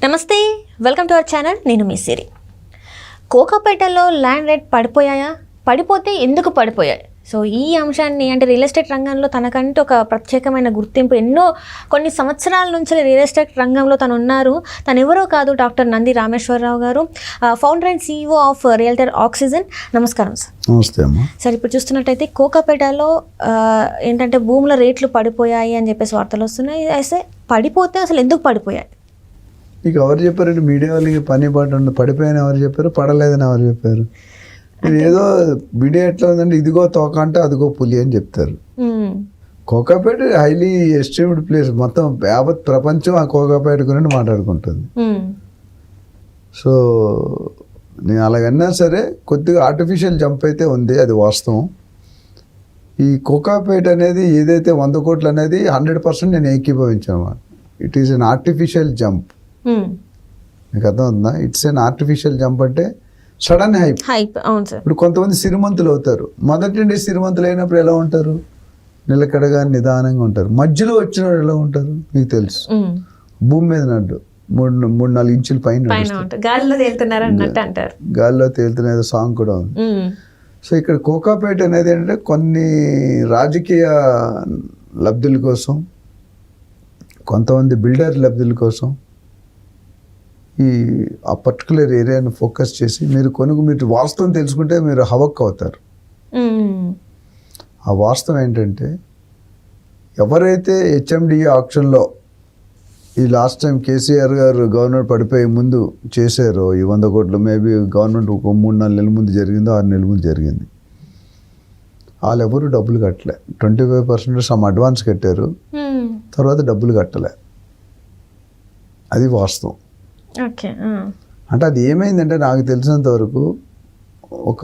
నమస్తే, welcome to our channel. నేను మీ సిరి. కోకాపేటలో land rate పడిపోయాయా? పడిపోతే ఎందుకు పడిపోయాయి? సో ఈ అంశాన్ని అంటే రియల్ ఎస్టేట్ రంగంలో తనకంటూ ఒక ప్రత్యేకమైన గుర్తింపు కొన్ని సంవత్సరాల నుంచి రియల్ ఎస్టేట్ రంగంలో తను ఉన్నారు. తను ఎవరో కాదు, డాక్టర్ నంది రామేశ్వరరావు గారు, founder and CEO of realtor oxygen. నమస్కారం సార్. నమస్తే అమ్మా. సార్, ఇప్పుడు చూస్తున్నట్టయితే కోకాపేటలో ఏంటంటే భూముల రేట్లు పడిపోయాయి అని చెప్పేసి వార్తలు వస్తున్నాయి. అయితే పడిపోతే అసలు ఎందుకు పడిపోయాయి? నీకు ఎవరు చెప్పారంటే మీడియా వాళ్ళకి పని పాట ఉండదు. పడిపోయాని ఎవరు చెప్పారు, పడలేదని ఎవరు చెప్పారు? ఇది ఏదో మీడియా ఎట్లా ఉందంటే ఇదిగో తోక అంటే అదిగో పులి అని చెప్తారు. Kokapet highly esteemed place. మొత్తం యావత్ ప్రపంచం ఆ కోకాపేట గురించి మాట్లాడుకుంటుంది. సో నేను అలాగన్నా సరే కొద్దిగా ఆర్టిఫిషియల్ జంప్ అయితే ఉంది, అది వాస్తవం. ఈ కోకాపేట అనేది ఏదైతే 100 కోట్లు అనేది 100% నేను ఏకీభవించాను. It is an artificial jump. మీకు అర్థమవుతుందా? ఇట్స్ అన్ ఆర్టిఫిషియల్ జంప్ అంటే సడన్ హైప్. అవును సార్. ఇప్పుడు కొంతమంది సిరిమంతులు అవుతారు. మొదటి నుండి సిరిమంతులు అయినప్పుడు ఎలా ఉంటారు? నిలకడగా నిదానంగా ఉంటారు. మధ్యలో వచ్చిన వాళ్ళు ఎలా ఉంటారు మీకు తెలుసు. భూమి మీద నడ్డు 3-4 ఇంచుల పైన గాలిలో తేలుతున్నారు అన్నట్టు అంటారు. గాలిలో తేలుతున్న ఏదో సాంగ్ కూడా ఉంది. సో ఇక్కడ కోకాపేట అనేది ఏంటంటే కొన్ని రాజకీయ లబ్ధుల కోసం, కొంతమంది బిల్డర్ లబ్ధుల కోసం ఆ పర్టికులర్ ఏరియాను ఫోకస్ చేసి మీరు వాస్తవం తెలుసుకుంటే మీరు హవక్ అవుతారు. ఆ వాస్తవం ఏంటంటే ఎవరైతే HMDA ఆక్షన్లో ఈ లాస్ట్ టైం కేసీఆర్ గారు గవర్నమెంట్ పడిపోయే ముందు చేశారో ఈ 100 కోట్లు, మేబీ గవర్నమెంట్ ఒక 3-4 నెలల ముందు జరిగిందో 6 నెలల ముందు జరిగింది. వాళ్ళు ఎవరు డబ్బులు కట్టలే. 25% సమ్ అడ్వాన్స్ కట్టారు, తర్వాత డబ్బులు కట్టలే. అది వాస్తవం. అంటే అది ఏమైందంటే నాకు తెలిసినంత వరకు ఒక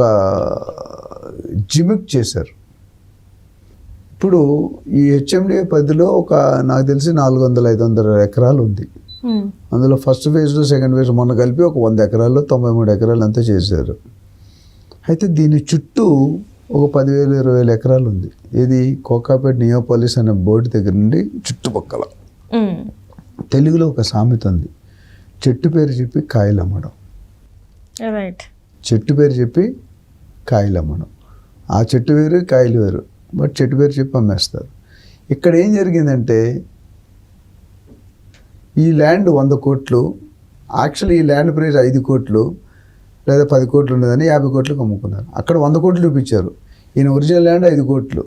జిమిక్ చేశారు. ఇప్పుడు ఈ HMDA పరిధిలో నాకు తెలిసి 400-500 ఎకరాలు ఉంది. అందులో ఫస్ట్ ఫేజ్లో సెకండ్ ఫేజ్ మొన్న కలిపి ఒక 100 ఎకరాల్లో 93 ఎకరాలు అంతా చేశారు. అయితే దీని చుట్టూ ఒక 10,000-20,000 ఎకరాలు ఉంది. ఇది కోకాపేట నియోపాలిస్ అనే బోర్డు దగ్గర నుండి చుట్టుపక్కల. తెలుగులో ఒక సామెత ఉంది, చెట్టు పేరు చెప్పి కాయలు అమ్మడం. చెట్టు పేరు చెప్పి కాయలు అమ్మడం. ఆ చెట్టు వేరు, కాయలు వేరు, బట్ చెట్టు పేరు చెప్పి అమ్మేస్తారు. ఇక్కడ ఏం జరిగిందంటే ఈ ల్యాండ్ 100 కోట్లు, యాక్చువల్లీ ఈ ల్యాండ్ ప్రైస్ 5 కోట్లు లేదా 10 కోట్లు ఉండదని 50 కోట్లకు అమ్ముకున్నారు. అక్కడ 100 కోట్లు చూపించారు. ఈయన ఒరిజినల్ ల్యాండ్ 5 కోట్లు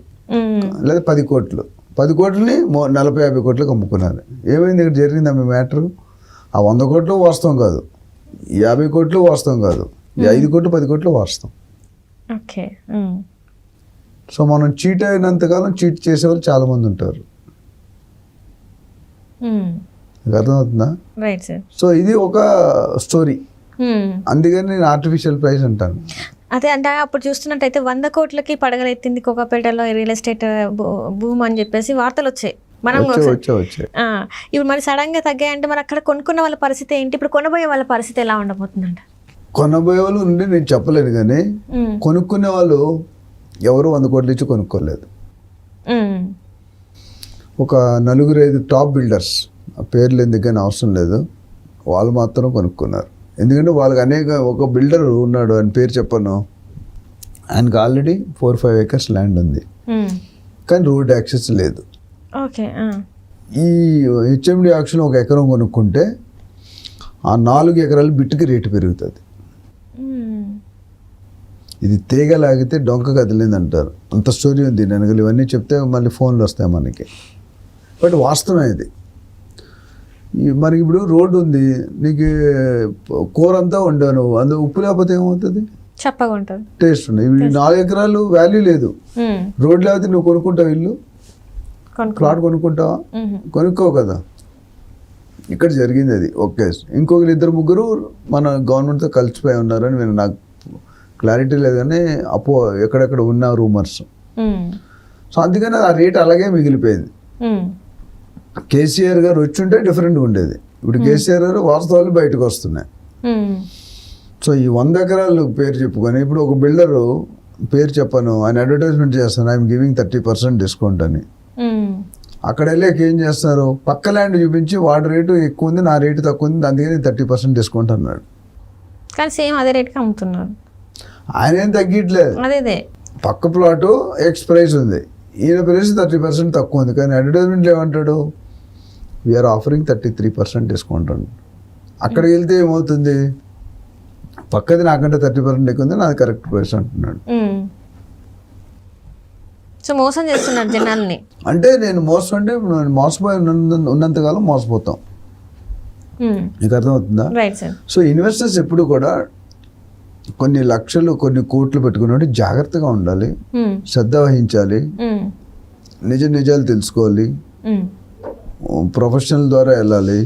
లేదా 10 కోట్లు. 10 కోట్లని 40-50 కోట్లకు అమ్ముకున్నారు. ఏమైంది ఇక్కడ జరిగిందా మీ మ్యాటరు? ఆ 100 కోట్లు వాస్తవం కాదు, 50 కోట్లు వాస్తవం కాదు, 5 కోట్లు 10 కోట్లు వాస్తవం. ఓకే. సో మనం చీట్ అయినంతకాలం చీట్ చేసేవాళ్ళు చాలా మంది ఉంటారు. అర్థమవుతుందా? Right sir. సో ఇది ఒక స్టోరీ. అందుకని నేను ఆర్టిఫిషియల్ ప్రైస్ అంటాను. అదే అంటే అప్పుడు చూస్తున్నట్టయితే 100 కోట్లకి పడగలెత్తింది కోకాపేటలో రియల్ ఎస్టేట్ భూమి అని చెప్పేసి వార్తలు వచ్చాయి. మనం వచ్చాయి. ఇప్పుడు మరి సడన్ గా తగ్గాయంటే మరి అక్కడ కొనుక్కున్న వాళ్ళ పరిస్థితి ఏంటి? ఇప్పుడు కొనబోయే వాళ్ళ పరిస్థితి ఎలా ఉండబోతుందంట? కొనబోయే వాళ్ళు ఉండి నేను చెప్పలేను, కానీ కొనుక్కునే వాళ్ళు ఎవరు 100 కోట్లు ఇచ్చి కొనుక్కోలేదు. ఒక 4-5 టాప్ బిల్డర్స్, ఆ పేర్లు ఎందుకని అవసరం లేదు, వాళ్ళు మాత్రం కొనుక్కున్నారు. ఎందుకంటే వాళ్ళకి ఒక బిల్డర్ ఉన్నాడు, ఆయన పేరు చెప్పను, ఆయనకు ఆల్రెడీ 4-5 acres ల్యాండ్ ఉంది, కానీ రోడ్ యాక్సెస్ లేదు. ఓకే. ఈ HMDA ఆక్షన్లో 1 ఎకరం కొనుక్కుంటే ఆ 4 ఎకరాలు బిట్టుకి రేటు పెరుగుతుంది. ఇది తీగలాగితే డొంక కదిలింది అంటారు. అంత స్టోరీ ఉంది. నేను ఇవన్నీ చెప్తే మళ్ళీ ఫోన్లు వస్తాయి మనకి, బట్ వాస్తవం ఇది. మరి ఇప్పుడు రోడ్డు ఉంది, నీకు కూర అంతా వండాను, అందులో ఉప్పు లేకపోతే ఏమవుతుంది? చప్పగా ఉంటుంది, టేస్ట్ ఉంది. ఇవి 4 ఎకరాలు వాల్యూ లేదు. రోడ్ లేకపోతే నువ్వు కొనుక్కుంటావు, ఇల్లు ప్లాట్ కొనుక్కుంటావా? కొనుక్కోవు కదా. ఇక్కడ జరిగింది అది. ఓకే, ఇంకొకరు 2-3 మన గవర్నమెంట్తో కలిసిపోయి ఉన్నారని నాకు క్లారిటీ లేదు, కానీ ఎక్కడెక్కడ ఉన్న రూమర్స్. సో అందుకని ఆ రేట్ అలాగే మిగిలిపోయింది. కేసీఆర్ గారు వచ్చుంటే డిఫరెంట్గా ఉండేది. ఇప్పుడు కేసీఆర్ గారు వాస్తవాలు బయటకు వస్తున్నాయి. సో ఈ 100 ఎకరాలు పేరు చెప్పుకొని ఇప్పుడు ఒక బిల్డరు పేరు చెప్పను, ఆయన అడ్వర్టైజ్మెంట్ చేస్తాను, ఐఎమ్ గివింగ్ 30% డిస్కౌంట్ అని. అక్కడ వెళ్ళాక ఏం చేస్తారు, పక్క ల్యాండ్ చూపించి వాడి రేటు ఎక్కువ ఉంది, నా రేటు తక్కువ ఉంది, అందుకని 30% డిస్కౌంట్ అన్నాడు. కానీ సేమ్ అదే రేట్కి అమ్ముతున్నారు. ఆయన ఏం తగ్గట్లేదు. అదే పక్క ప్లాటు ఎక్స్ ప్రైస్ ఉంది, ఈయన ప్రైస్ 30% తక్కువ ఉంది. కానీ అడ్వర్టైజ్మెంట్లో ఏమంటాడు, వీఆర్ ఆఫరింగ్ 33% డిస్కౌంట్ అండి. అక్కడికి వెళ్తే ఏమవుతుంది, పక్కది నాకంటే 30% ఎక్కువ ఉంది, నాది కరెక్ట్ ప్రైస్ అంటున్నాడు. సో మోసం చేస్తున్నారు జనాల్ని. అంటే నేను మోసం అంటే మోసపోయి ఉన్నంతకాలం మోసపోతాం. నీకు అర్థమవుతుందా? Right sir. సో ఇన్వెస్టర్స్ ఎప్పుడు కూడా కొన్ని లక్షలు కొన్ని కోట్లు పెట్టుకున్నట్టు జాగ్రత్తగా ఉండాలి, శ్రద్ధ వహించాలి, నిజాలు తెలుసుకోవాలి, ప్రొఫెషనల్ ద్వారా వెళ్ళాలి.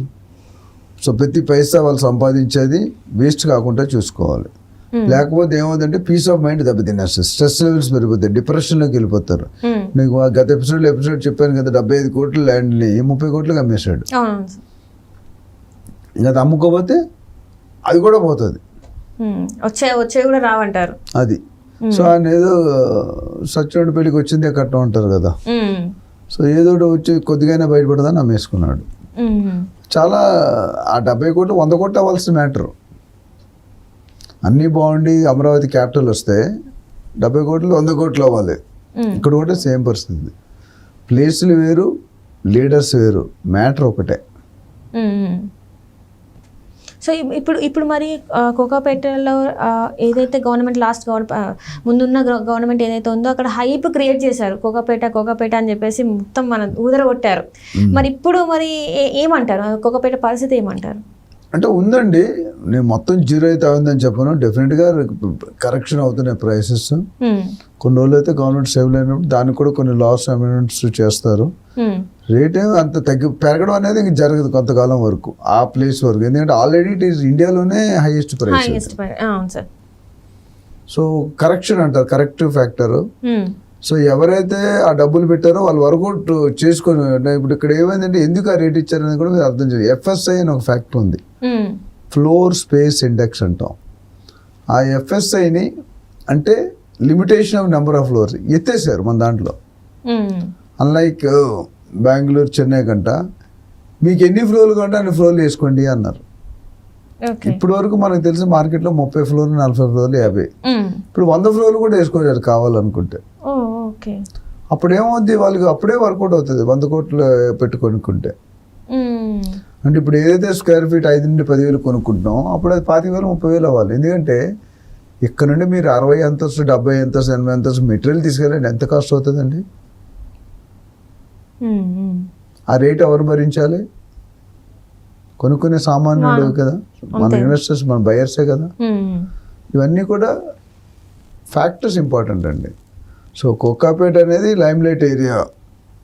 సో ప్రతి పైసా వాళ్ళు సంపాదించేది వేస్ట్ కాకుండా చూసుకోవాలి. లేకపోతే ఏమవుతుందంటే పీస్ ఆఫ్ మైండ్ దెబ్బతినేస్తారు, స్ట్రెస్ లెవెల్స్ పెరిగిపోతాయి, డిప్రెషన్లోకి వెళ్ళిపోతారు. నీకు గత ఎపిసోడ్ చెప్పాను కదా, 75 కోట్ల ల్యాండ్ని 30 కోట్లకు అమ్మేశాడు. ఇంకా అది అమ్ముకోపోతే అది కూడా పోతుంది, వచ్చే కూడా రావంటారు అది. సో ఆయన ఏదో సత్యుడి పెళ్ళికి వచ్చిందే కట్టం అంటారు కదా. సో ఏదో వచ్చి కొద్దిగానే బయటపడదని అమ్మేసుకున్నాడు. చాలా ఆ 70 కోట్లు 100 కోట్లు అవ్వాల్సిన మ్యాటర్. అన్నీ బాగుండి అమరావతి క్యాపిటల్ వస్తే 70 కోట్లు 100 కోట్లు అవ్వాలి. ఇక్కడ కూడా సేమ్ పరిస్థితి. ప్లేసులు వేరు, లీడర్స్ వేరు, మ్యాటర్ ఒకటే. సో ఇప్పుడు మరి కోకాపేటలో ఏదైతే గవర్నమెంట్ ముందున్న గవర్నమెంట్ ఏదైతే ఉందో అక్కడ హైప్ క్రియేట్ చేశారు, కోకాపేట అని చెప్పేసి మొత్తం మనం ఊదరగొట్టారు. మరి ఇప్పుడు మరి ఏమంటారు, కోకాపేట పరిస్థితి ఏమంటారు? అంటే ఉందండి, నేను మొత్తం జీరో అయితే అవుందని చెప్పను. డెఫినెట్గా కరెక్షన్ అవుతున్నాయి ప్రైసెస్. కొన్ని రోజులు అయితే గవర్నమెంట్ సేవ్ అయినప్పుడు దానికి కూడా కొన్ని లాస్ అమెండ్మెంట్స్ చేస్తారు. రేట్ అంత పెరగడం అనేది ఇంక జరగదు కొంతకాలం వరకు, ఆ ప్లేస్ వరకు. ఎందుకంటే ఆల్రెడీ ఇట్ ఈస్ ఇండియాలోనే హైయెస్ట్ ప్రైస్. సో కరెక్షన్ అంటారు, కరెక్టివ్ ఫ్యాక్టర్. సో ఎవరైతే ఆ డబ్బులు పెట్టారో వాళ్ళు వర్కౌట్ చేసుకొని, ఇప్పుడు ఇక్కడ ఏమైందంటే ఎందుకు ఆ రేట్ ఇచ్చారనేది కూడా మీరు అర్థం చేయాలి. ఎఫ్ఎస్ఐ అని ఒక ఫ్యాక్టర్ ఉంది, ఫ్లోర్ స్పేస్ ఇండెక్స్ అంటాం. ఆ ఎఫ్ఎస్ఐని అంటే limitation of number of floors ఎత్తేసారు మన దాంట్లో. అన్లైక్ బెంగళూరు, చెన్నై కంట మీకు ఎన్ని ఫ్లోర్లు కంటే అన్ని ఫ్లోర్లు వేసుకోండి అన్నారు. ఇప్పటి వరకు మనకు తెలిసి మార్కెట్లో 30 ఫ్లోర్లు, 40 ఫ్లోర్లు, 50. ఇప్పుడు 100 ఫ్లోర్లు కూడా వేసుకోవచ్చు కావాలనుకుంటే. అప్పుడు ఏమవుద్ది, వాళ్ళకి అప్పుడే వర్కౌట్ అవుతుంది 100 కోట్లు పెట్టుకొనుక్కుంటే. అంటే ఇప్పుడు ఏదైతే స్క్వేర్ ఫీట్ 5 నుండి 10,000 కొనుక్కుంటున్నాం, అప్పుడు అది 25,000, 30,000 అవ్వాలి. ఎందుకంటే ఇక్కడ నుండి మీరు 60 అంతస్తు, 70 అంతస్తు, 80 అంతస్తు మెటీరియల్ తీసుకెళ్ళండి, ఎంత కాస్ట్ అవుతుందండి? ఆ రేట్ ఎవరు భరించాలి? కొనుక్కునే సామాన్యుడు కదా, మన ఇన్వెస్టర్స్, మన బయర్సే కదా. ఇవన్నీ కూడా ఫ్యాక్టర్స్ ఇంపార్టెంట్ అండి. సో కోకాపేట అనేది లైమ్ లైట్ ఏరియా.